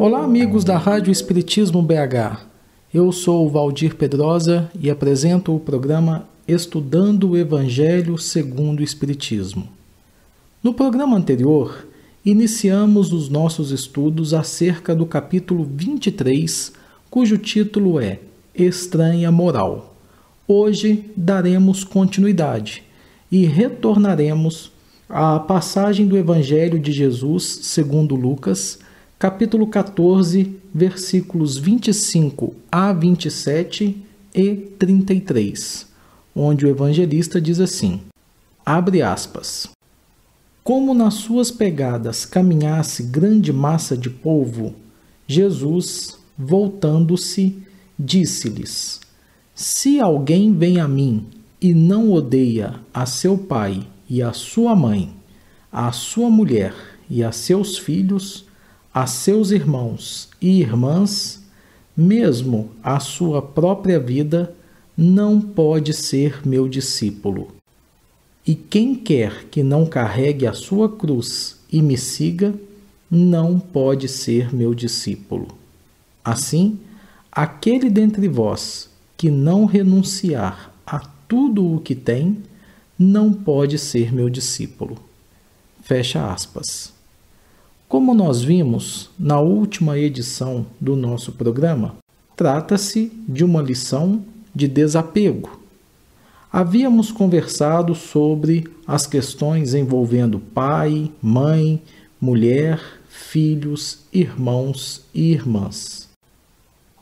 Olá, amigos da Rádio Espiritismo BH. Eu sou o Valdir Pedrosa e apresento o programa Estudando o Evangelho segundo o Espiritismo. No programa anterior, iniciamos os nossos estudos acerca do capítulo 23, cujo título é Estranha Moral. Hoje daremos continuidade e retornaremos à passagem do Evangelho de Jesus segundo Lucas, capítulo 14, versículos 25 a 27 e 33, onde o evangelista diz assim, abre aspas, como nas suas pegadas caminhasse grande massa de povo, Jesus, voltando-se, disse-lhes, se alguém vem a mim e não odeia a seu pai e a sua mãe, a sua mulher e a seus filhos, a seus irmãos e irmãs, mesmo a sua própria vida, não pode ser meu discípulo. E quem quer que não carregue a sua cruz e me siga, não pode ser meu discípulo. Assim, aquele dentre vós que não renunciar a tudo o que tem, não pode ser meu discípulo. Fecha aspas. Como nós vimos na última edição do nosso programa, trata-se de uma lição de desapego. Havíamos conversado sobre as questões envolvendo pai, mãe, mulher, filhos, irmãos e irmãs.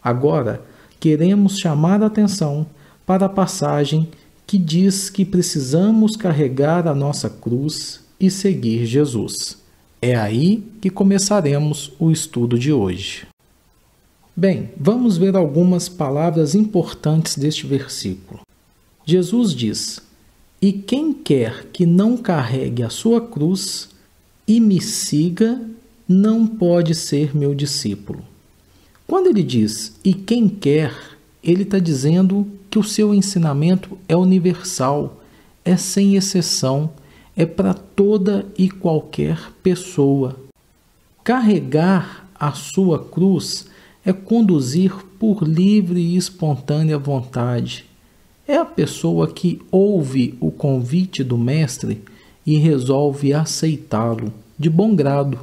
Agora, queremos chamar a atenção para a passagem que diz que precisamos carregar a nossa cruz e seguir Jesus. É aí que começaremos o estudo de hoje. Bem, vamos ver algumas palavras importantes deste versículo. Jesus diz, e quem quer que não carregue a sua cruz e me siga, não pode ser meu discípulo. Quando ele diz, e quem quer, ele está dizendo que o seu ensinamento é universal, é sem exceção, é para toda e qualquer pessoa. Carregar a sua cruz é conduzir por livre e espontânea vontade. É a pessoa que ouve o convite do Mestre e resolve aceitá-lo de bom grado,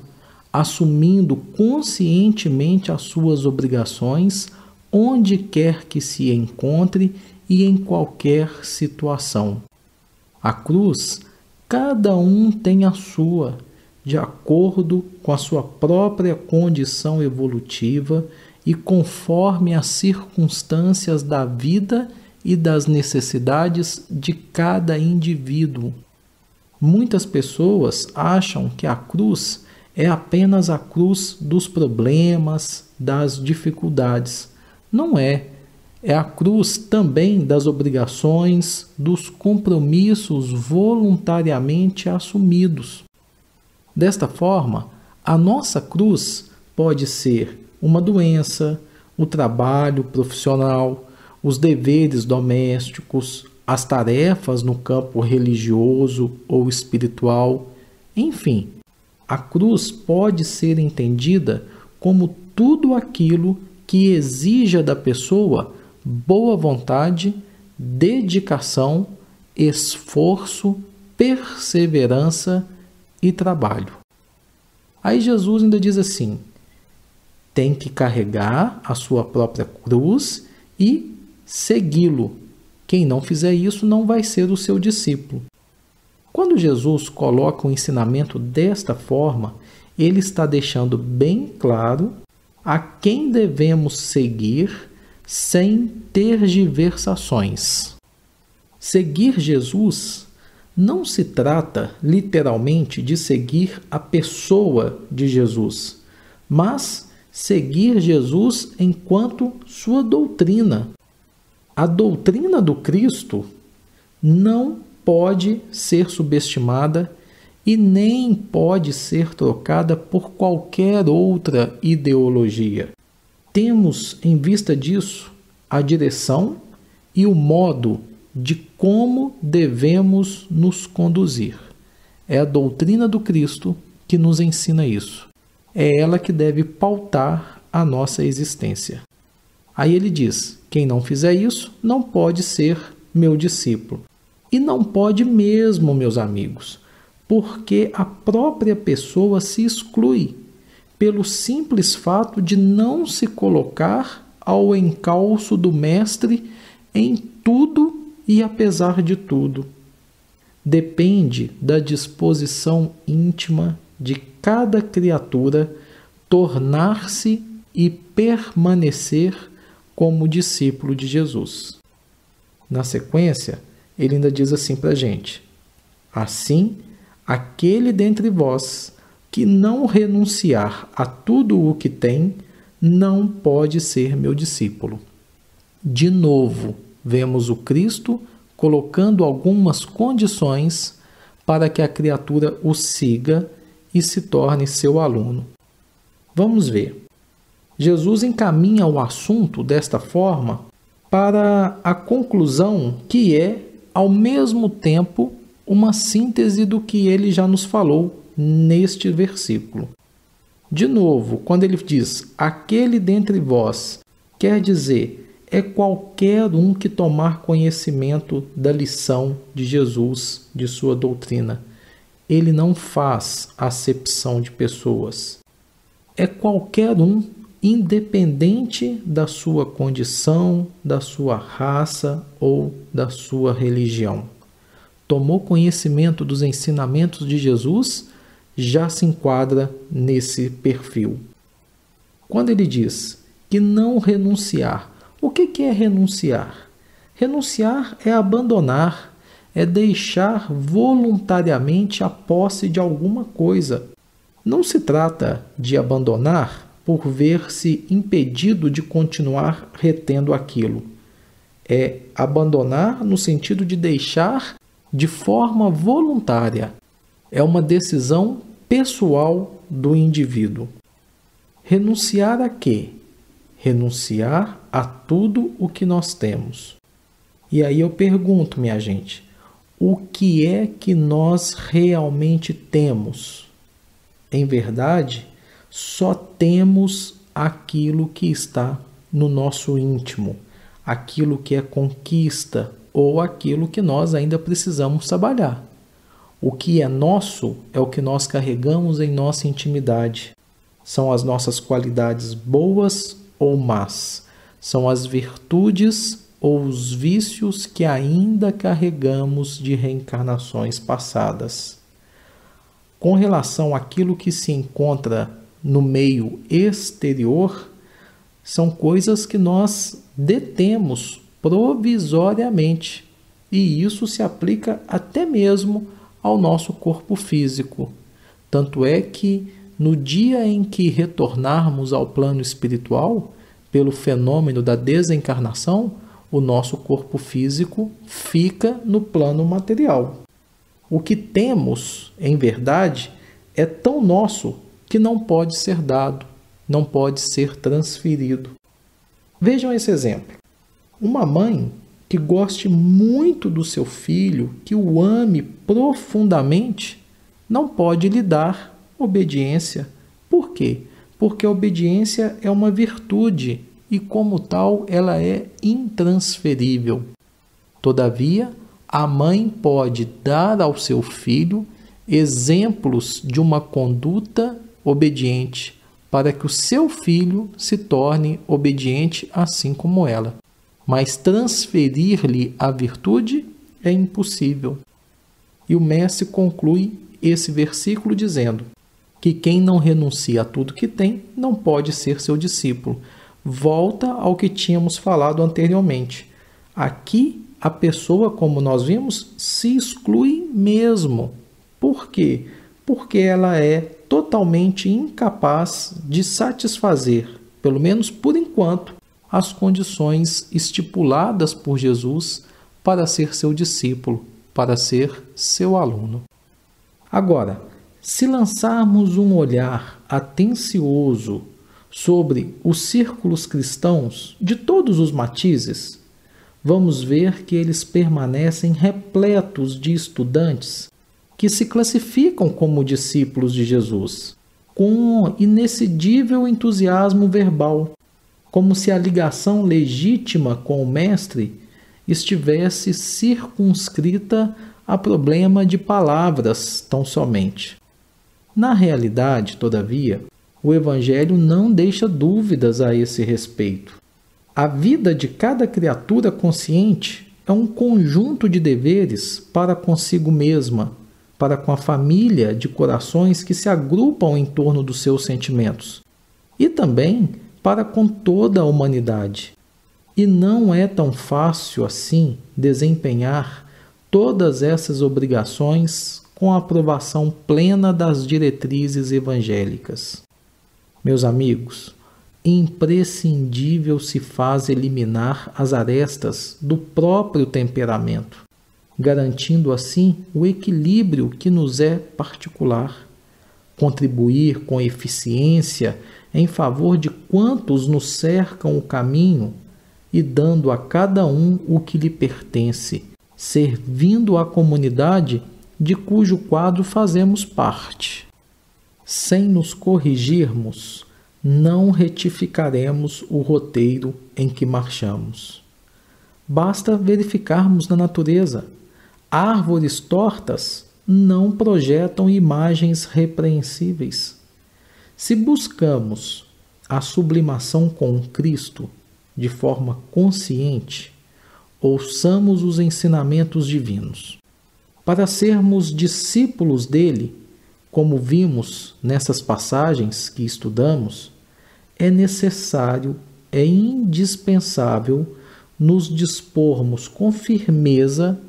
assumindo conscientemente as suas obrigações onde quer que se encontre e em qualquer situação. A cruz, cada um tem a sua, de acordo com a sua própria condição evolutiva e conforme as circunstâncias da vida e das necessidades de cada indivíduo. Muitas pessoas acham que a cruz é apenas a cruz dos problemas, das dificuldades. Não é. É a cruz também das obrigações, dos compromissos voluntariamente assumidos. Desta forma, a nossa cruz pode ser uma doença, o trabalho profissional, os deveres domésticos, as tarefas no campo religioso ou espiritual, enfim, a cruz pode ser entendida como tudo aquilo que exija da pessoa boa vontade, dedicação, esforço, perseverança e trabalho. Aí Jesus ainda diz assim, tem que carregar a sua própria cruz e segui-lo. Quem não fizer isso não vai ser o seu discípulo. Quando Jesus coloca o ensinamento desta forma, ele está deixando bem claro a quem devemos seguir sem tergiversações. Seguir Jesus não se trata literalmente de seguir a pessoa de Jesus, mas seguir Jesus enquanto sua doutrina. A doutrina do Cristo não pode ser subestimada e nem pode ser trocada por qualquer outra ideologia. Temos em vista disso a direção e o modo de como devemos nos conduzir. É a doutrina do Cristo que nos ensina isso. É ela que deve pautar a nossa existência. Aí ele diz: quem não fizer isso não pode ser meu discípulo. E não pode mesmo, meus amigos, porque a própria pessoa se exclui pelo simples fato de não se colocar ao encalço do Mestre em tudo e apesar de tudo. Depende da disposição íntima de cada criatura tornar-se e permanecer como discípulo de Jesus. Na sequência, ele ainda diz assim para a gente: assim, aquele dentre vós que não renunciar a tudo o que tem, não pode ser meu discípulo. De novo, vemos o Cristo colocando algumas condições para que a criatura o siga e se torne seu aluno. Vamos ver. Jesus encaminha o assunto desta forma para a conclusão que é, ao mesmo tempo, uma síntese do que ele já nos falou neste versículo. De novo, quando ele diz aquele dentre vós, quer dizer, é qualquer um que tomar conhecimento da lição de Jesus, de sua doutrina. Ele não faz acepção de pessoas. É qualquer um, independente da sua condição, da sua raça ou da sua religião. Tomou conhecimento dos ensinamentos de Jesus, já se enquadra nesse perfil. Quando ele diz que não renunciar, o que é renunciar? Renunciar é abandonar, é deixar voluntariamente a posse de alguma coisa. Não se trata de abandonar por ver-se impedido de continuar retendo aquilo. É abandonar no sentido de deixar de forma voluntária. É uma decisão pessoal do indivíduo. Renunciar a quê? Renunciar a tudo o que nós temos. E aí eu pergunto, minha gente, o que é que nós realmente temos? Em verdade, só temos aquilo que está no nosso íntimo, aquilo que é conquista ou aquilo que nós ainda precisamos trabalhar. O que é nosso é o que nós carregamos em nossa intimidade. São as nossas qualidades boas ou más. São as virtudes ou os vícios que ainda carregamos de reencarnações passadas. Com relação àquilo que se encontra no meio exterior, são coisas que nós detemos provisoriamente, e isso se aplica até mesmo ao nosso corpo físico. Tanto é que, no dia em que retornarmos ao plano espiritual, pelo fenômeno da desencarnação, o nosso corpo físico fica no plano material. O que temos, em verdade, é tão nosso que não pode ser dado, não pode ser transferido. Vejam esse exemplo. Uma mãe que goste muito do seu filho, que o ame profundamente, não pode lhe dar obediência. Por quê? Porque a obediência é uma virtude e, como tal, ela é intransferível. Todavia, a mãe pode dar ao seu filho exemplos de uma conduta obediente, para que o seu filho se torne obediente assim como ela. Mas transferir-lhe a virtude é impossível. E o mestre conclui esse versículo dizendo que quem não renuncia a tudo que tem não pode ser seu discípulo. Volta ao que tínhamos falado anteriormente. Aqui, a pessoa, como nós vimos, se exclui mesmo. Por quê? Porque ela é totalmente incapaz de satisfazer, pelo menos por enquanto, as condições estipuladas por Jesus para ser seu discípulo, para ser seu aluno. Agora, se lançarmos um olhar atencioso sobre os círculos cristãos de todos os matizes, vamos ver que eles permanecem repletos de estudantes que se classificam como discípulos de Jesus, com inexcedível entusiasmo verbal, como se a ligação legítima com o Mestre estivesse circunscrita a problema de palavras tão somente. Na realidade, todavia, o Evangelho não deixa dúvidas a esse respeito. A vida de cada criatura consciente é um conjunto de deveres para consigo mesma, para com a família de corações que se agrupam em torno dos seus sentimentos, e também para com toda a humanidade. E não é tão fácil assim desempenhar todas essas obrigações com a aprovação plena das diretrizes evangélicas. Meus amigos, imprescindível se faz eliminar as arestas do próprio temperamento, garantindo assim o equilíbrio que nos é particular, contribuir com eficiência em favor de quantos nos cercam o caminho e dando a cada um o que lhe pertence, servindo a comunidade de cujo quadro fazemos parte. Sem nos corrigirmos, não retificaremos o roteiro em que marchamos. Basta verificarmos na natureza. Árvores tortas não projetam imagens repreensíveis. Se buscamos a sublimação com Cristo de forma consciente, ouçamos os ensinamentos divinos. Para sermos discípulos dele, como vimos nessas passagens que estudamos, é necessário, é indispensável nos dispormos com firmeza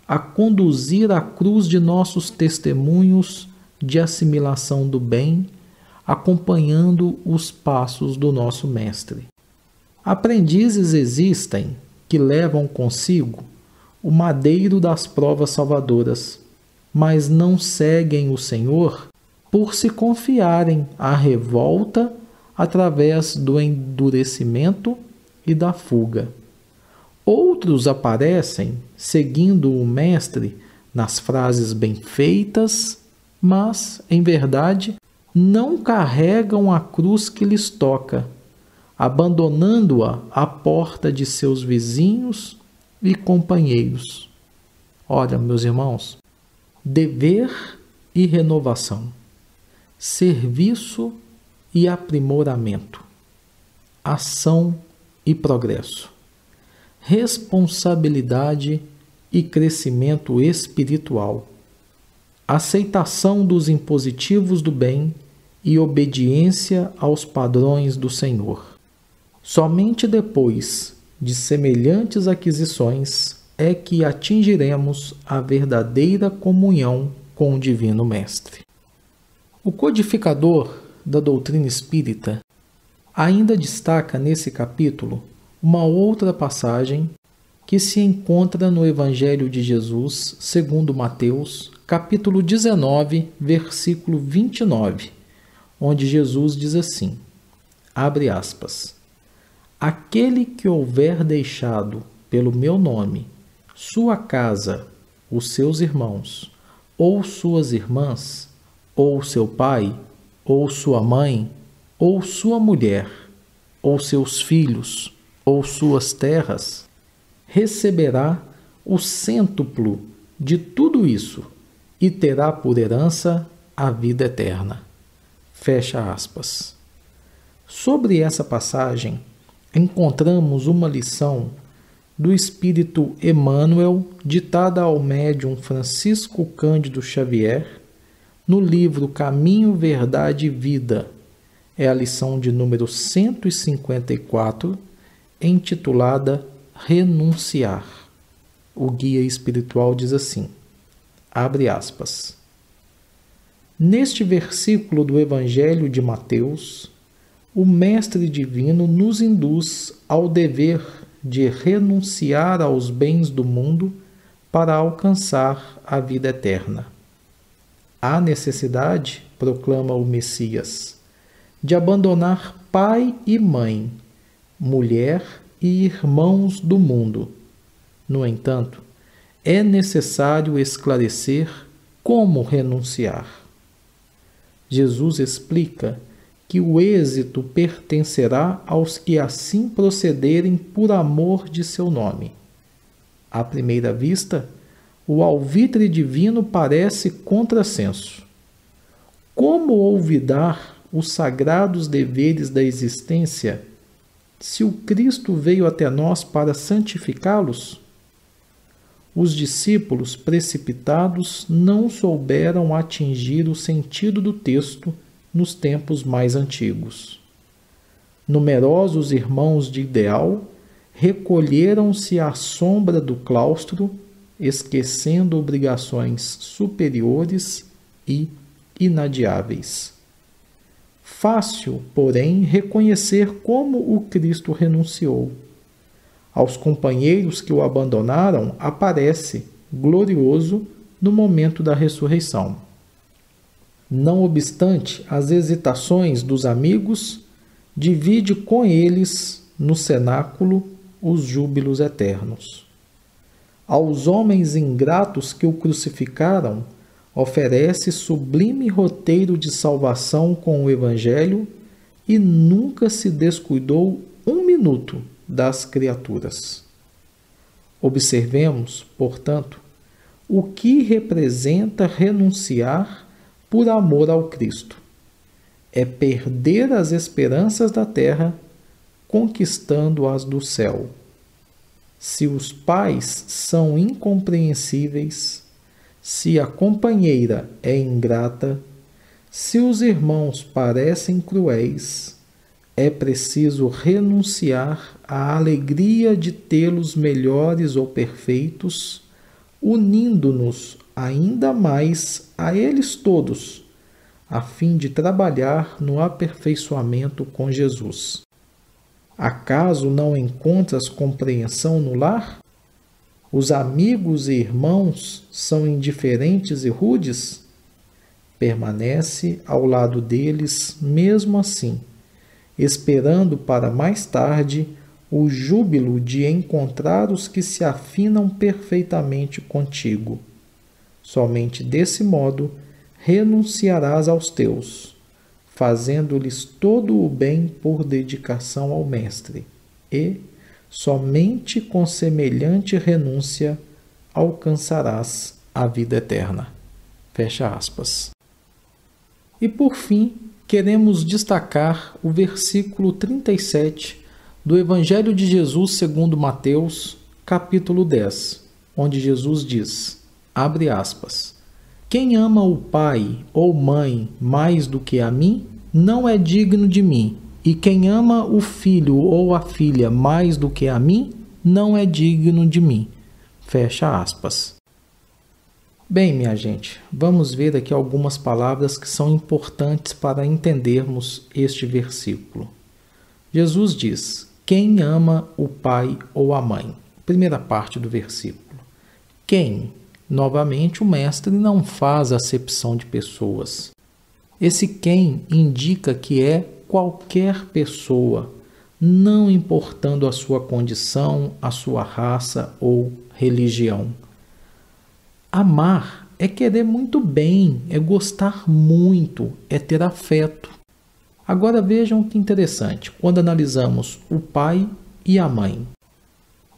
a conduzir a cruz de nossos testemunhos de assimilação do bem, acompanhando os passos do nosso Mestre. Aprendizes existem que levam consigo o madeiro das provas salvadoras, mas não seguem o Senhor por se confiarem à revolta através do endurecimento e da fuga. Outros aparecem seguindo o Mestre nas frases bem feitas, mas, em verdade, não carregam a cruz que lhes toca, abandonando-a à porta de seus vizinhos e companheiros. Olha, meus irmãos, dever e renovação, serviço e aprimoramento, ação e progresso, responsabilidade e crescimento espiritual, aceitação dos impositivos do bem e obediência aos padrões do Senhor. Somente depois de semelhantes aquisições é que atingiremos a verdadeira comunhão com o Divino Mestre. O codificador da doutrina espírita ainda destaca nesse capítulo uma outra passagem que se encontra no Evangelho de Jesus, segundo Mateus, capítulo 19, versículo 29, onde Jesus diz assim, abre aspas, aquele que houver deixado pelo meu nome sua casa, os seus irmãos, ou suas irmãs, ou seu pai, ou sua mãe, ou sua mulher, ou seus filhos, ou suas terras, receberá o cêntuplo de tudo isso e terá por herança a vida eterna. Fecha aspas. Sobre essa passagem, encontramos uma lição do Espírito Emmanuel, ditada ao médium Francisco Cândido Xavier, no livro Caminho, Verdade e Vida. É a lição de número 154, intitulada Renunciar. O guia espiritual diz assim, abre aspas, neste versículo do Evangelho de Mateus, o Mestre Divino nos induz ao dever de renunciar aos bens do mundo para alcançar a vida eterna. Há necessidade, proclama o Messias, de abandonar pai e mãe, mulher e irmãos do mundo. No entanto, é necessário esclarecer como renunciar. Jesus explica que o êxito pertencerá aos que assim procederem por amor de seu nome. À primeira vista, o alvitre divino parece contrassenso. Como olvidar os sagrados deveres da existência se o Cristo veio até nós para santificá-los? Os discípulos precipitados não souberam atingir o sentido do texto nos tempos mais antigos. Numerosos irmãos de ideal recolheram-se à sombra do claustro, esquecendo obrigações superiores e inadiáveis. Fácil, porém, reconhecer como o Cristo renunciou. Aos companheiros que o abandonaram, aparece, glorioso, no momento da ressurreição. Não obstante as hesitações dos amigos, divide com eles, no cenáculo, os júbilos eternos. Aos homens ingratos que o crucificaram, oferece sublime roteiro de salvação com o Evangelho e nunca se descuidou um minuto das criaturas. Observemos, portanto, o que representa renunciar por amor ao Cristo. É perder as esperanças da terra, conquistando as do céu. Se os pais são incompreensíveis, se a companheira é ingrata, se os irmãos parecem cruéis, é preciso renunciar à alegria de tê-los melhores ou perfeitos, unindo-nos ainda mais a eles todos, a fim de trabalhar no aperfeiçoamento com Jesus. Acaso não encontras compreensão no lar? Os amigos e irmãos são indiferentes e rudes? Permanece ao lado deles mesmo assim, esperando para mais tarde o júbilo de encontrar os que se afinam perfeitamente contigo. Somente desse modo renunciarás aos teus, fazendo-lhes todo o bem por dedicação ao Mestre, e, somente com semelhante renúncia, alcançarás a vida eterna. Fecha aspas. E por fim, queremos destacar o versículo 37 do Evangelho de Jesus segundo Mateus, capítulo 10, onde Jesus diz, abre aspas, quem ama o pai ou mãe mais do que a mim, não é digno de mim, e quem ama o filho ou a filha mais do que a mim, não é digno de mim. Fecha aspas. Bem, minha gente, vamos ver aqui algumas palavras que são importantes para entendermos este versículo. Jesus diz, quem ama o pai ou a mãe? Primeira parte do versículo. Quem? Novamente, o mestre não faz acepção de pessoas. Esse quem indica que é qualquer pessoa, não importando a sua condição, a sua raça ou religião. Amar é querer muito bem, é gostar muito, é ter afeto. Agora vejam que interessante, quando analisamos o pai e a mãe.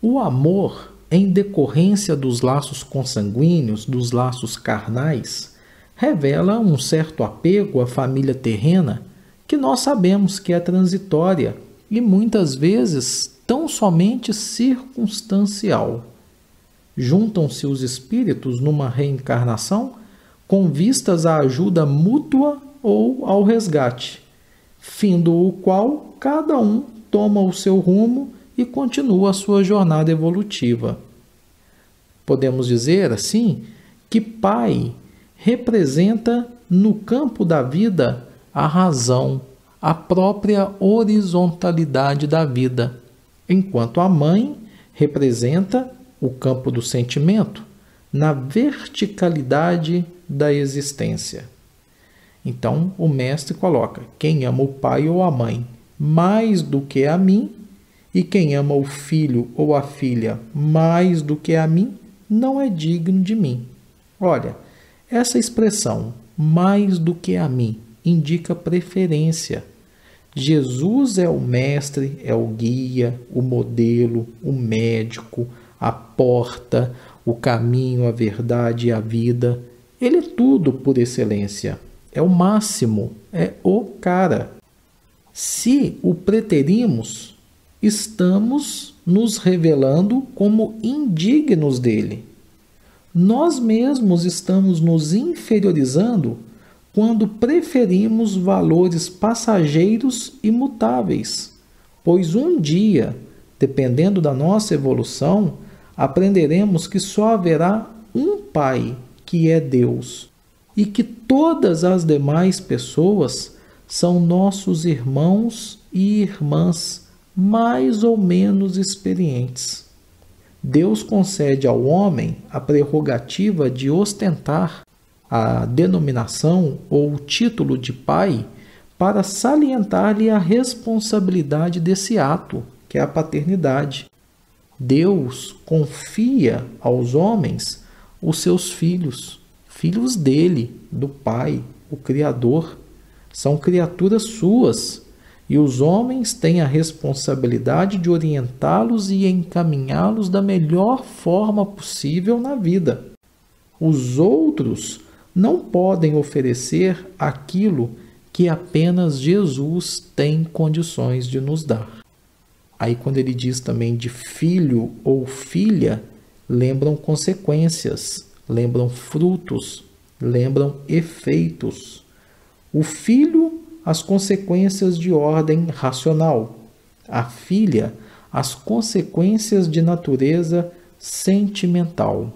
O amor, em decorrência dos laços consanguíneos, dos laços carnais, revela um certo apego à família terrena que nós sabemos que é transitória e muitas vezes tão somente circunstancial. Juntam-se os espíritos numa reencarnação com vistas à ajuda mútua ou ao resgate, findo o qual cada um toma o seu rumo e continua a sua jornada evolutiva. Podemos dizer, assim, que pai representa no campo da vida a razão, a própria horizontalidade da vida, enquanto a mãe representa o campo do sentimento, na verticalidade da existência. Então, o mestre coloca, quem ama o pai ou a mãe mais do que a mim, e quem ama o filho ou a filha mais do que a mim, não é digno de mim. Olha, essa expressão, mais do que a mim, indica preferência. Jesus é o mestre, é o guia, o modelo, o médico, a porta, o caminho, a verdade e a vida. Ele é tudo por excelência. É o máximo, é o cara. Se o preterimos, estamos nos revelando como indignos dele. Nós mesmos estamos nos inferiorizando quando preferimos valores passageiros e mutáveis, pois um dia, dependendo da nossa evolução, aprenderemos que só haverá um Pai, que é Deus, e que todas as demais pessoas são nossos irmãos e irmãs mais ou menos experientes. Deus concede ao homem a prerrogativa de ostentar a denominação ou o título de pai para salientar-lhe a responsabilidade desse ato, que é a paternidade. Deus confia aos homens os seus filhos, filhos dele, do Pai, o Criador. São criaturas suas, e os homens têm a responsabilidade de orientá-los e encaminhá-los da melhor forma possível na vida. Os outros não podem oferecer aquilo que apenas Jesus tem condições de nos dar. Aí, quando ele diz também de filho ou filha, lembram consequências, lembram frutos, lembram efeitos. O filho, as consequências de ordem racional. A filha, as consequências de natureza sentimental.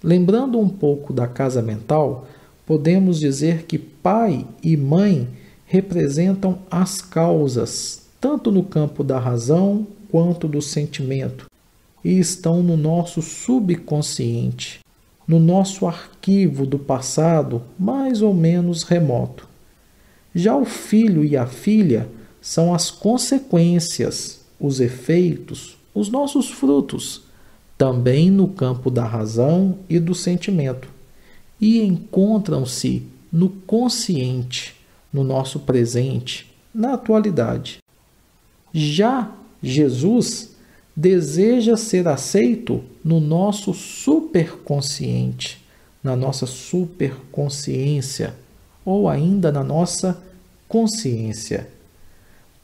Lembrando um pouco da casa mental, podemos dizer que pai e mãe representam as causas, tanto no campo da razão quanto do sentimento, e estão no nosso subconsciente, no nosso arquivo do passado mais ou menos remoto. Já o filho e a filha são as consequências, os efeitos, os nossos frutos, também no campo da razão e do sentimento, e encontram-se no consciente, no nosso presente, na atualidade. Já Jesus deseja ser aceito no nosso superconsciente, na nossa superconsciência, ou ainda na nossa consciência,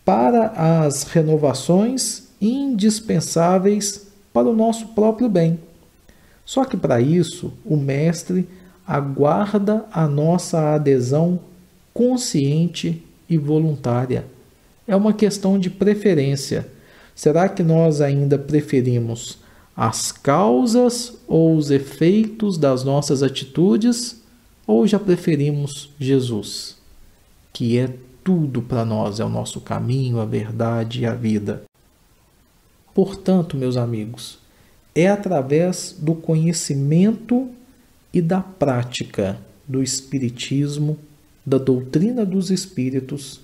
para as renovações indispensáveis para o nosso próprio bem. Só que para isso, o Mestre aguarda a nossa adesão consciente e voluntária. É uma questão de preferência. Será que nós ainda preferimos as causas ou os efeitos das nossas atitudes, ou já preferimos Jesus, que é tudo para nós, é o nosso caminho, a verdade e a vida? Portanto, meus amigos, é através do conhecimento e da prática do Espiritismo, da doutrina dos Espíritos,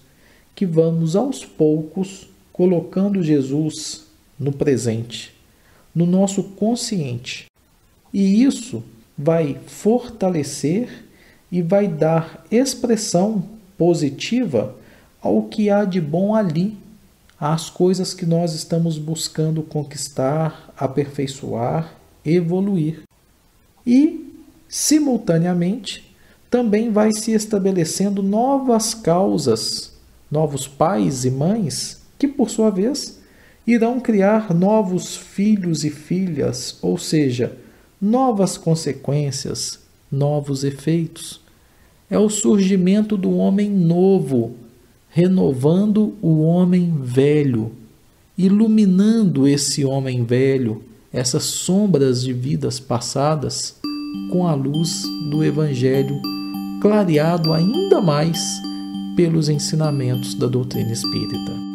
que vamos aos poucos colocando Jesus no presente, no nosso consciente. E isso vai fortalecer e vai dar expressão positiva ao que há de bom ali, às coisas que nós estamos buscando conquistar, aperfeiçoar, evoluir. E, simultaneamente, também vai se estabelecendo novas causas, novos pais e mães, que, por sua vez, irão criar novos filhos e filhas, ou seja, novas consequências, novos efeitos. É o surgimento do homem novo, renovando o homem velho, iluminando esse homem velho, essas sombras de vidas passadas, com a luz do Evangelho, clareado ainda mais pelos ensinamentos da doutrina espírita.